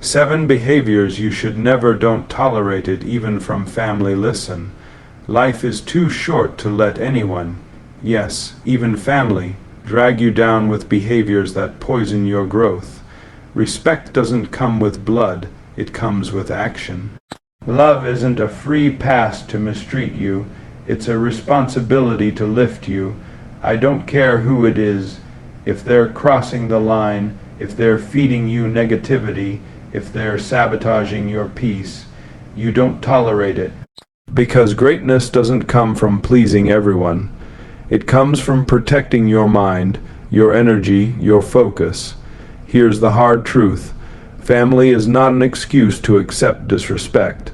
7 behaviors you should never don't tolerate it even from family. Listen. Life is too short to let anyone, yes, even family, drag you down with behaviors that poison your growth. Respect doesn't come with blood, it comes with action. Love isn't a free pass to mistreat you, it's a responsibility to lift you. I don't care who it is, if they're crossing the line, if they're feeding you negativity, if they're sabotaging your peace, you don't tolerate it. Because greatness doesn't come from pleasing everyone. It comes from protecting your mind, your energy, your focus. Here's the hard truth. Family is not an excuse to accept disrespect.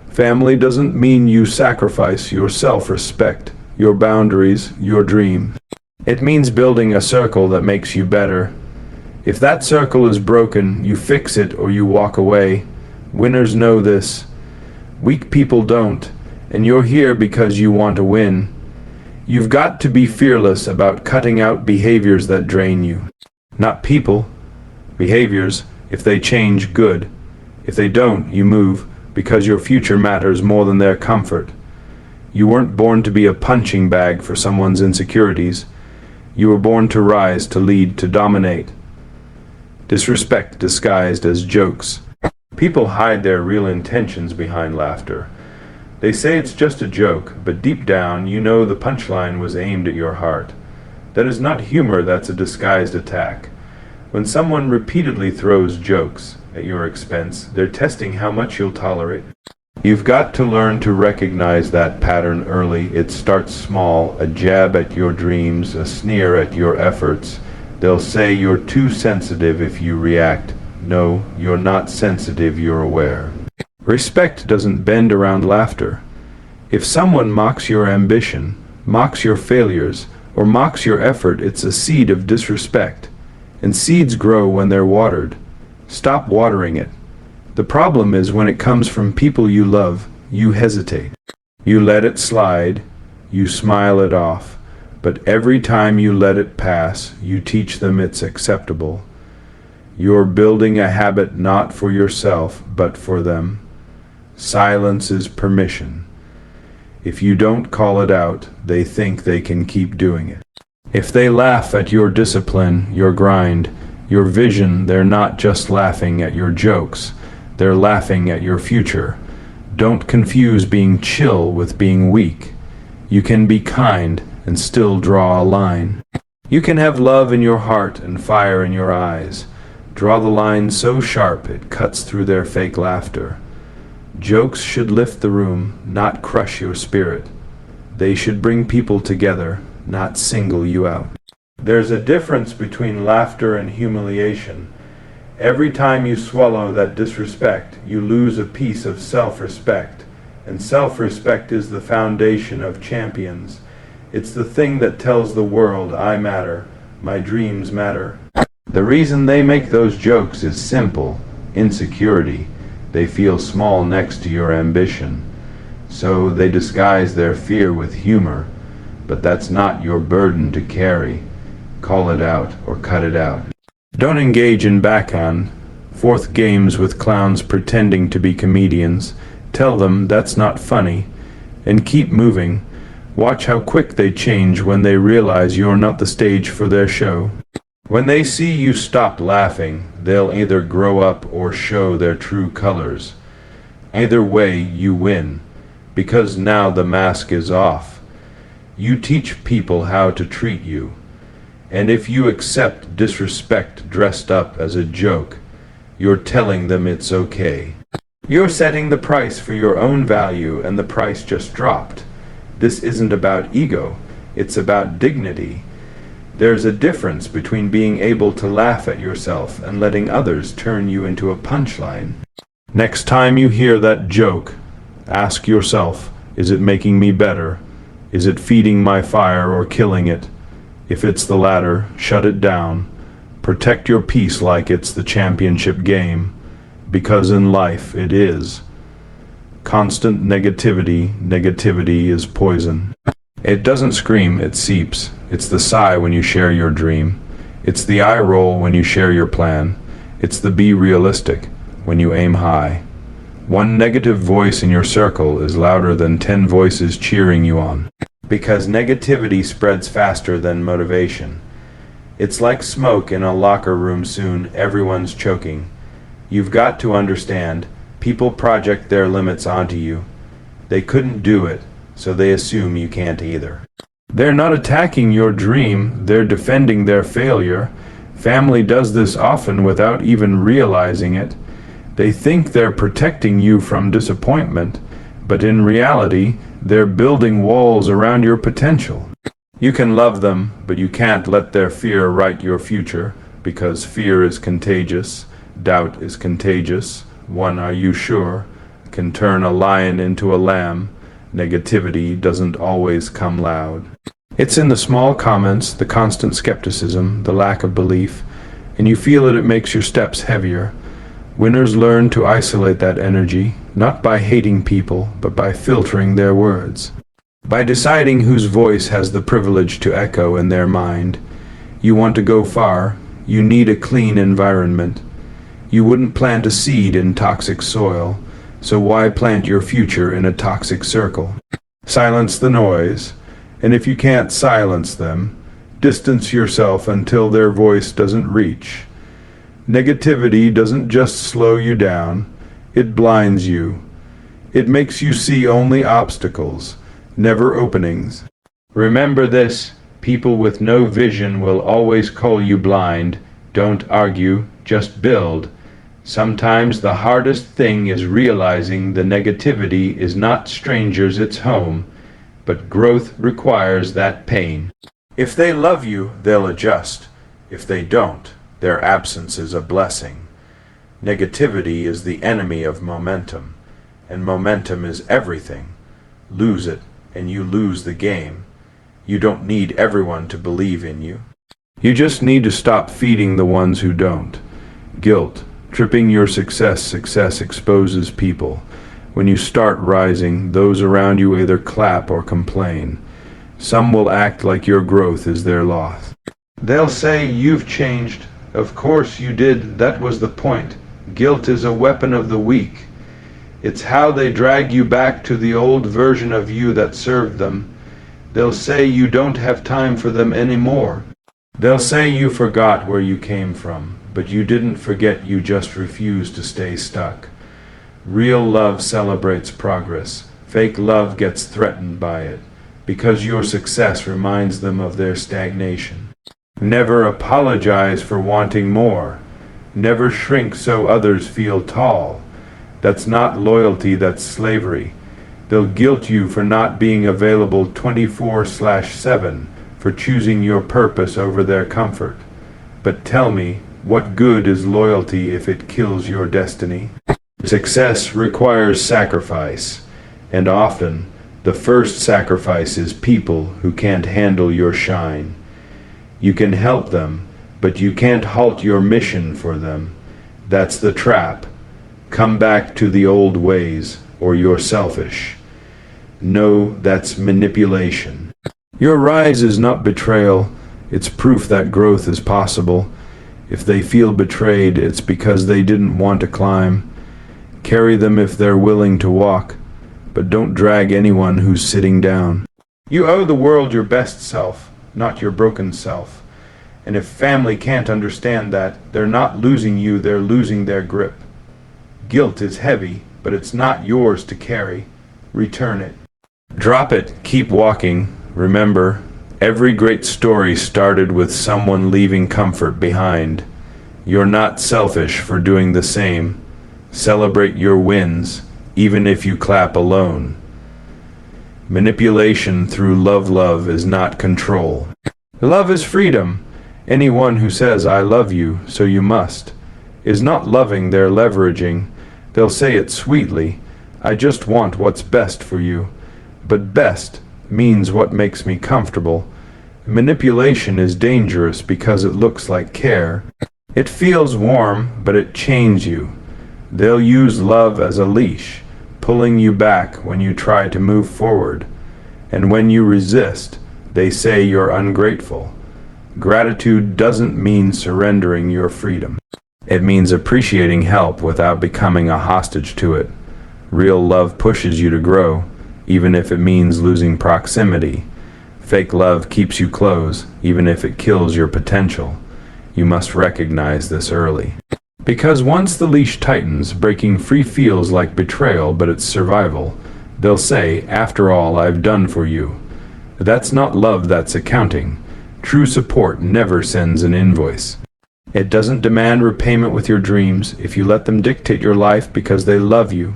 Family doesn't mean you sacrifice your self-respect, your boundaries, your dream. It means building a circle that makes you better. If that circle is broken, you fix it or you walk away. Winners know this. Weak people don't, and you're here because you want to win. You've got to be fearless about cutting out behaviors that drain you. Not people, behaviors. If they change, good. If they don't, you move, because your future matters more than their comfort. You weren't born to be a punching bag for someone's insecurities. You were born to rise, to lead, to dominate. Disrespect disguised as jokes. People hide their real intentions behind laughter. They say it's just a joke, but deep down you know the punchline was aimed at your heart. That is not humor, that's a disguised attack. When someone repeatedly throws jokes at your expense, they're testing how much you'll tolerate. You've got to learn to recognize that pattern early. It starts small, a jab at your dreams, a sneer at your efforts. They'll say you're too sensitive if you react. No, you're not sensitive, you're aware. Respect doesn't bend around laughter. If someone mocks your ambition, mocks your failures, or mocks your effort, it's a seed of disrespect. And seeds grow when they're watered. Stop watering it. The problem is when it comes from people you love, you hesitate. You let it slide, you smile it off, but every time you let it pass, you teach them it's acceptable. You're building a habit not for yourself, but for them. Silence is permission. If you don't call it out, they think they can keep doing it. If they laugh at your discipline, your grind, your vision, they're not just laughing at your jokes, they're laughing at your future. Don't confuse being chill with being weak. You can be kind and still draw a line. You can have love in your heart and fire in your eyes. Draw the line so sharp it cuts through their fake laughter. Jokes should lift the room, not crush your spirit. They should bring people together, not single you out. There's a difference between laughter and humiliation. Every time you swallow that disrespect, you lose a piece of self-respect. And self-respect is the foundation of champions. It's the thing that tells the world, I matter, my dreams matter. The reason they make those jokes is simple: insecurity. They feel small next to your ambition. So they disguise their fear with humor. But that's not your burden to carry. Call it out or cut it out. Don't engage in backhand, fourth games with clowns pretending to be comedians. Tell them that's not funny, and keep moving. Watch how quick they change when they realize you're not the stage for their show. When they see you stop laughing, they'll either grow up or show their true colors. Either way, you win, because now the mask is off. You teach people how to treat you. And if you accept disrespect dressed up as a joke, you're telling them it's okay. You're setting the price for your own value, and the price just dropped. This isn't about ego, it's about dignity. There's a difference between being able to laugh at yourself and letting others turn you into a punchline. Next time you hear that joke, ask yourself, is it making me better? Is it feeding my fire or killing it? If it's the latter, shut it down. Protect your peace like it's the championship game, because in life it is. Constant negativity is poison. It doesn't scream, it seeps. It's the sigh when you share your dream. It's the eye roll when you share your plan. It's the be realistic when you aim high. One negative voice in your circle is louder than 10 voices cheering you on. Because negativity spreads faster than motivation. It's like smoke in a locker room soon, everyone's choking. You've got to understand, people project their limits onto you. They couldn't do it, so they assume you can't either. They're not attacking your dream, they're defending their failure. Family does this often without even realizing it. They think they're protecting you from disappointment, but in reality, they're building walls around your potential. You can love them, but you can't let their fear write your future, because fear is contagious, doubt is contagious. One, are you sure, can turn a lion into a lamb. Negativity doesn't always come loud. It's in the small comments, the constant skepticism, the lack of belief, and you feel that it makes your steps heavier. Winners learn to isolate that energy, not by hating people, but by filtering their words. By deciding whose voice has the privilege to echo in their mind. You want to go far, you need a clean environment. You wouldn't plant a seed in toxic soil, so why plant your future in a toxic circle? Silence the noise, and if you can't silence them, distance yourself until their voice doesn't reach. Negativity doesn't just slow you down, it blinds you. It makes you see only obstacles, never openings. Remember this, people with no vision will always call you blind. Don't argue, just build. Sometimes the hardest thing is realizing the negativity is not strangers, it's home, but growth requires that pain. If they love you, they'll adjust. If they don't, their absence is a blessing. Negativity is the enemy of momentum, and momentum is everything. Lose it, and you lose the game. You don't need everyone to believe in you. You just need to stop feeding the ones who don't. Guilt, tripping your success exposes people. When you start rising, those around you either clap or complain. Some will act like your growth is their loss. They'll say, you've changed. Of course you did, that was the point. Guilt is a weapon of the weak. It's how they drag you back to the old version of you that served them. They'll say you don't have time for them anymore. They'll say you forgot where you came from, but you didn't forget, you just refused to stay stuck. Real love celebrates progress. Fake love gets threatened by it, because your success reminds them of their stagnation. Never apologize for wanting more. Never shrink so others feel tall. That's not loyalty, that's slavery. They'll guilt you for not being available 24/7, for choosing your purpose over their comfort. But tell me, what good is loyalty if it kills your destiny? Success requires sacrifice, and often the first sacrifice is people who can't handle your shine. You can help them, but you can't halt your mission for them. That's the trap. Come back to the old ways, or you're selfish. No, that's manipulation. Your rise is not betrayal, it's proof that growth is possible. If they feel betrayed, it's because they didn't want to climb. Carry them if they're willing to walk, but don't drag anyone who's sitting down. You owe the world your best self, not your broken self. And if family can't understand that, they're not losing you, they're losing their grip. Guilt is heavy, but it's not yours to carry. Return it. Drop it, keep walking. Remember, every great story started with someone leaving comfort behind. You're not selfish for doing the same. Celebrate your wins, even if you clap alone. Manipulation through love is not control. Love is freedom. Anyone who says, I love you, so you must, is not loving, they're leveraging. They'll say it sweetly, I just want what's best for you. But best means what makes me comfortable. Manipulation is dangerous because it looks like care. It feels warm, but it chains you. They'll use love as a leash, pulling you back when you try to move forward. And when you resist, they say you're ungrateful. Gratitude doesn't mean surrendering your freedom. It means appreciating help without becoming a hostage to it. Real love pushes you to grow, even if it means losing proximity. Fake love keeps you close, even if it kills your potential. You must recognize this early. Because once the leash tightens, breaking free feels like betrayal, but it's survival. They'll say, "After all I've done for you." That's not love, that's accounting. True support never sends an invoice. It doesn't demand repayment with your dreams if you let them dictate your life because they love you.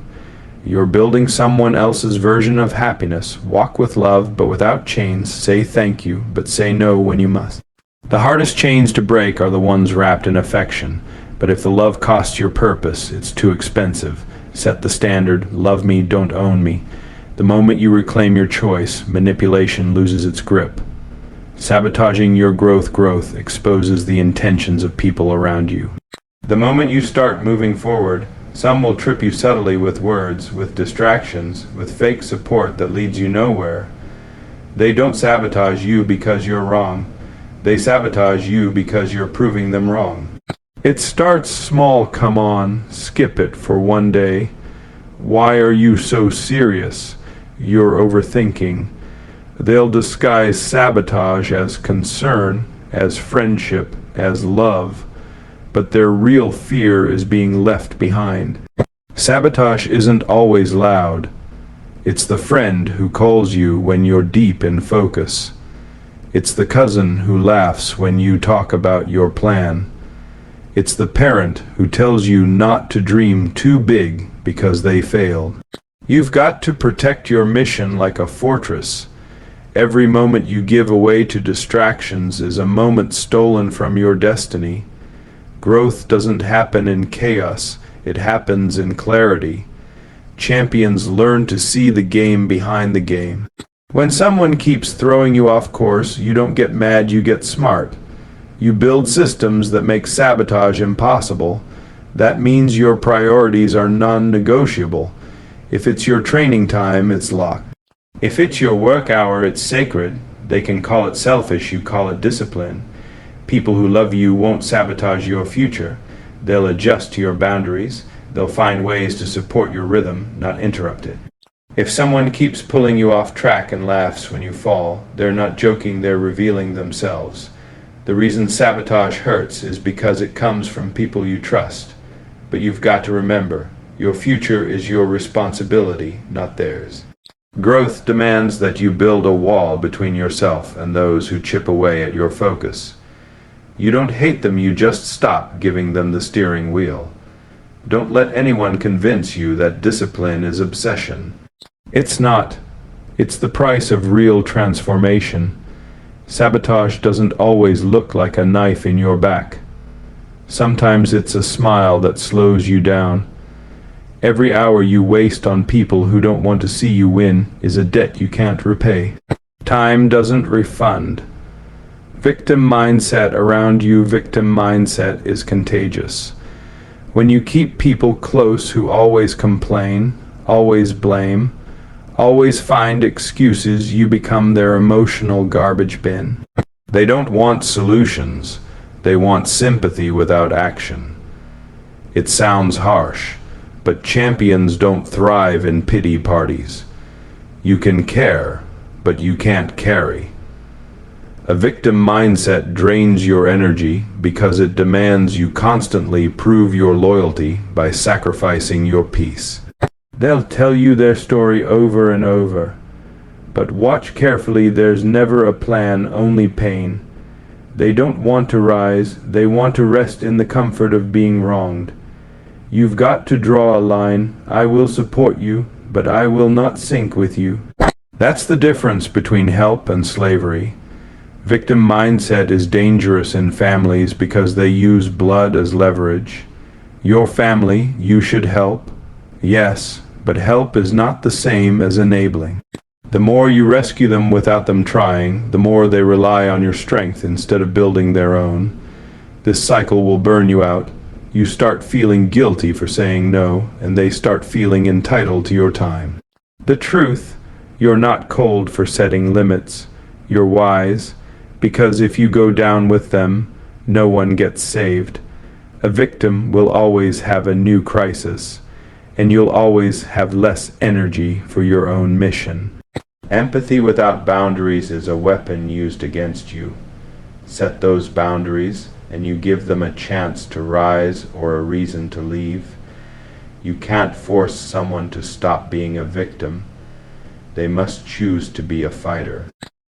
You're building someone else's version of happiness. Walk with love, but without chains. Say thank you, but say no when you must. The hardest chains to break are the ones wrapped in affection. But if the love costs your purpose, it's too expensive. Set the standard. Love me, don't own me. The moment you reclaim your choice, manipulation loses its grip. Sabotaging your growth exposes the intentions of people around you. The moment you start moving forward, some will trip you subtly with words, with distractions, with fake support that leads you nowhere. They don't sabotage you because you're wrong. They sabotage you because you're proving them wrong. It starts small, come on, skip it for one day. Why are you so serious? You're overthinking. They'll disguise sabotage as concern, as friendship, as love, but their real fear is being left behind. Sabotage isn't always loud. It's the friend who calls you when you're deep in focus. It's the cousin who laughs when you talk about your plan. It's the parent who tells you not to dream too big because they failed. You've got to protect your mission like a fortress. Every moment you give away to distractions is a moment stolen from your destiny. Growth doesn't happen in chaos, it happens in clarity. Champions learn to see the game behind the game. When someone keeps throwing you off course, you don't get mad, you get smart. You build systems that make sabotage impossible. That means your priorities are non-negotiable. If it's your training time, it's locked. If it's your work hour, it's sacred. They can call it selfish, you call it discipline. People who love you won't sabotage your future. They'll adjust to your boundaries. They'll find ways to support your rhythm, not interrupt it. If someone keeps pulling you off track and laughs when you fall, they're not joking, they're revealing themselves. The reason sabotage hurts is because it comes from people you trust. But you've got to remember, your future is your responsibility, not theirs. Growth demands that you build a wall between yourself and those who chip away at your focus. You don't hate them, you just stop giving them the steering wheel. Don't let anyone convince you that discipline is obsession. It's not. It's the price of real transformation. Sabotage doesn't always look like a knife in your back. Sometimes it's a smile that slows you down. Every hour you waste on people who don't want to see you win is a debt you can't repay. Time doesn't refund. Victim mindset around you, victim mindset is contagious. When you keep people close who always complain, always blame, always find excuses, you become their emotional garbage bin. They don't want solutions. They want sympathy without action. It sounds harsh, but champions don't thrive in pity parties. You can care, but you can't carry. A victim mindset drains your energy because it demands you constantly prove your loyalty by sacrificing your peace. They'll tell you their story over and over, but watch carefully, there's never a plan, only pain. They don't want to rise, they want to rest in the comfort of being wronged. You've got to draw a line. I will support you, but I will not sink with you. That's the difference between help and slavery. Victim mindset is dangerous in families because they use blood as leverage. Your family, you should help. Yes, but help is not the same as enabling. The more you rescue them without them trying, the more they rely on your strength instead of building their own. This cycle will burn you out. You start feeling guilty for saying no, and they start feeling entitled to your time. The truth, you're not cold for setting limits. You're wise, because if you go down with them, no one gets saved. A victim will always have a new crisis, and you'll always have less energy for your own mission. Empathy without boundaries is a weapon used against you. Set those boundaries, and you give them a chance to rise or a reason to leave. You can't force someone to stop being a victim. They must choose to be a fighter.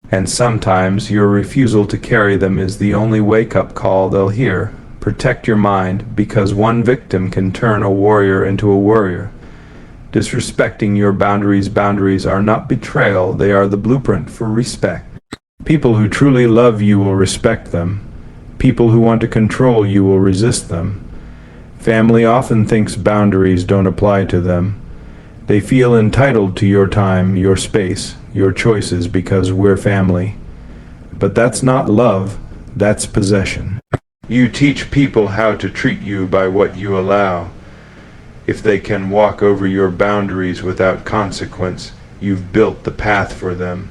And sometimes your refusal to carry them is the only wake-up call they'll hear. Protect your mind, because one victim can turn a warrior into a worrier. Disrespecting your boundaries are not betrayal, they are the blueprint for respect. People who truly love you will respect them. People who want to control you will resist them. Family often thinks boundaries don't apply to them. They feel entitled to your time, your space, your choices because we're family. But that's not love, that's possession. You teach people how to treat you by what you allow. If they can walk over your boundaries without consequence, you've built the path for them.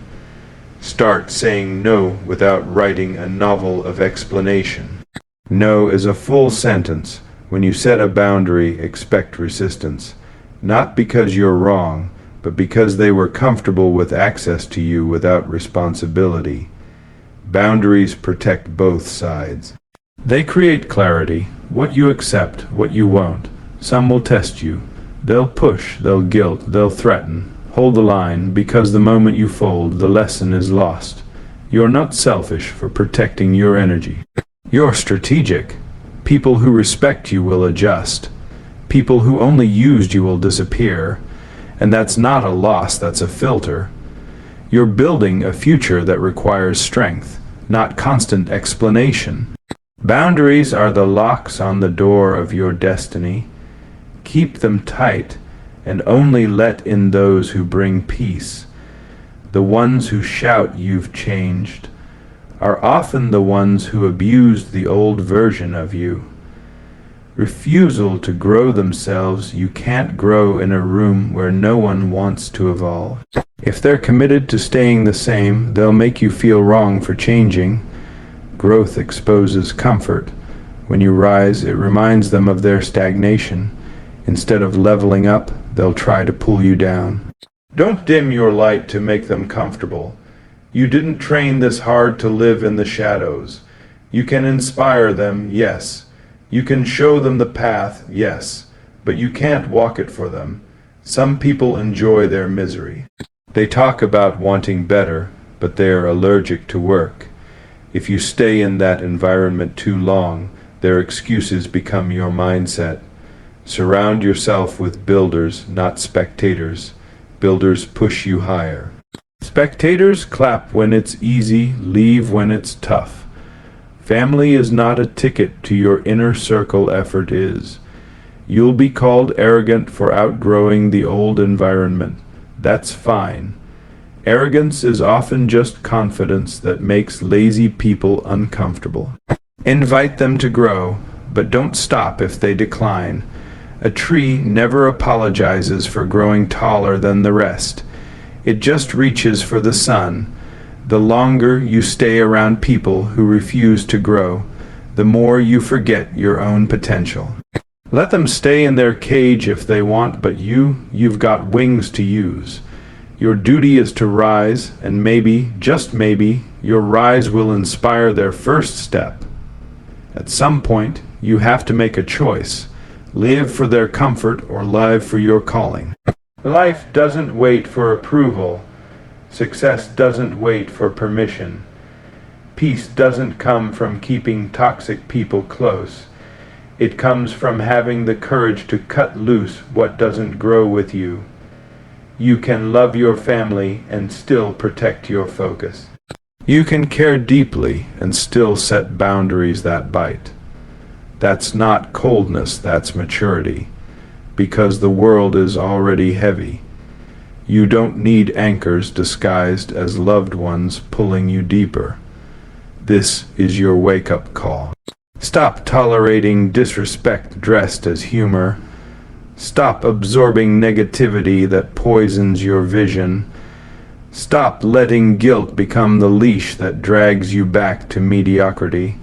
Start saying no without writing a novel of explanation. No is a full sentence. When you set a boundary, expect resistance. Not because you're wrong, but because they were comfortable with access to you without responsibility. Boundaries protect both sides. They create clarity, what you accept, what you won't. Some will test you. They'll push, they'll guilt, they'll threaten. Hold the line, because the moment you fold, the lesson is lost. You're not selfish for protecting your energy. You're strategic. People who respect you will adjust. People who only used you will disappear. And that's not a loss, that's a filter. You're building a future that requires strength, not constant explanation. Boundaries are the locks on the door of your destiny. Keep them tight, and only let in those who bring peace. The ones who shout you've changed are often the ones who abused the old version of you. Refusal to grow themselves, you can't grow in a room where no one wants to evolve. If they're committed to staying the same, they'll make you feel wrong for changing. Growth exposes comfort. When you rise, it reminds them of their stagnation. Instead of leveling up, they'll try to pull you down. Don't dim your light to make them comfortable. You didn't train this hard to live in the shadows. You can inspire them, yes. You can show them the path, yes. But you can't walk it for them. Some people enjoy their misery. They talk about wanting better, but they're allergic to work. If you stay in that environment too long, their excuses become your mindset. Surround yourself with builders, not spectators. Builders push you higher. Spectators clap when it's easy, leave when it's tough. Family is not a ticket to your inner circle, effort is. You'll be called arrogant for outgrowing the old environment. That's fine. Arrogance is often just confidence that makes lazy people uncomfortable. Invite them to grow, but don't stop if they decline. A tree never apologizes for growing taller than the rest. It just reaches for the sun. The longer you stay around people who refuse to grow, the more you forget your own potential. Let them stay in their cage if they want, but you've got wings to use. Your duty is to rise, and maybe, just maybe, your rise will inspire their first step. At some point, you have to make a choice. Live for their comfort or live for your calling. Life doesn't wait for approval. Success doesn't wait for permission. Peace doesn't come from keeping toxic people close. It comes from having the courage to cut loose what doesn't grow with you. You can love your family and still protect your focus. You can care deeply and still set boundaries that bite. That's not coldness, that's maturity. Because the world is already heavy. You don't need anchors disguised as loved ones pulling you deeper. This is your wake-up call. Stop tolerating disrespect dressed as humor. Stop absorbing negativity that poisons your vision. Stop letting guilt become the leash that drags you back to mediocrity.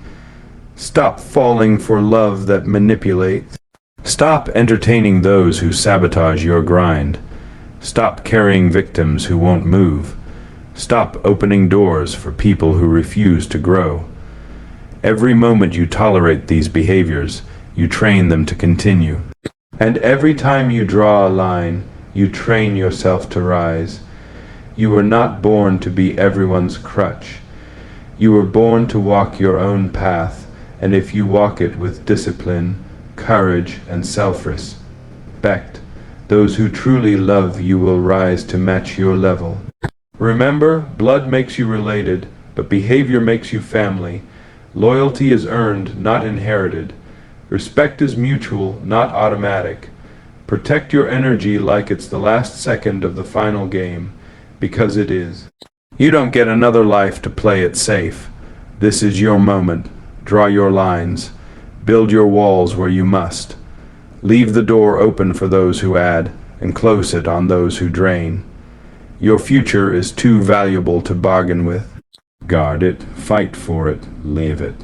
Stop falling for love that manipulates. Stop entertaining those who sabotage your grind. Stop carrying victims who won't move. Stop opening doors for people who refuse to grow. Every moment you tolerate these behaviors, you train them to continue. And every time you draw a line, you train yourself to rise. You were not born to be everyone's crutch. You were born to walk your own path, and if you walk it with discipline, courage, and self-respect, those who truly love you will rise to match your level. Remember, blood makes you related, but behavior makes you family. Loyalty is earned, not inherited. Respect is mutual, not automatic. Protect your energy like it's the last second of the final game, because it is. You don't get another life to play it safe. This is your moment. Draw your lines. Build your walls where you must. Leave the door open for those who add, and close it on those who drain. Your future is too valuable to bargain with. Guard it, fight for it, live it.